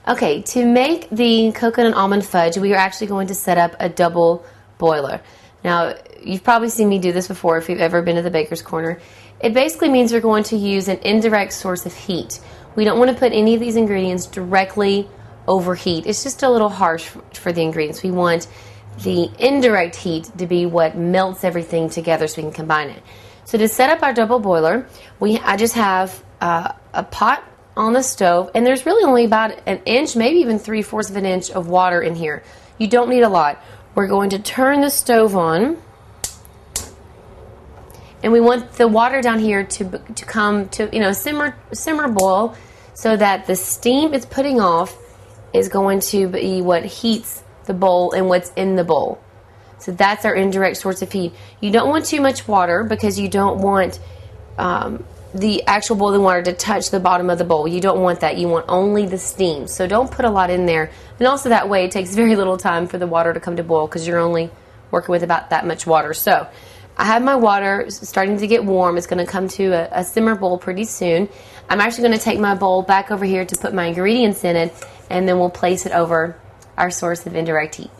Okay, to make the coconut almond fudge, we are actually going to set up a double boiler. Now, you've probably seen me do this before if you've ever been to the Baker's Corner. It basically means we're going to use an indirect source of heat. We don't want to put any of these ingredients directly over heat. It's just a little harsh for the ingredients. We want the indirect heat to be what melts everything together so we can combine it. So to set up our double boiler, I just have a pot on the stove, and there's really only about an inch, maybe even 3/4 of an inch of water in here. You don't need a lot. We're going to turn the stove on, and we want the water down here to come to simmer boil, so that the steam it's putting off is going to be what heats the bowl and what's in the bowl. So that's our indirect source of heat. You don't want too much water because you don't want the actual boiling water to touch the bottom of the bowl. You don't want that. You want only the steam. So don't put a lot in there. And also that way it takes very little time for the water to come to boil because you're only working with about that much water. So I have my water starting to get warm. It's going to come to a simmer bowl pretty soon. I'm actually going to take my bowl back over here to put my ingredients in it, and then we'll place it over our source of indirect heat.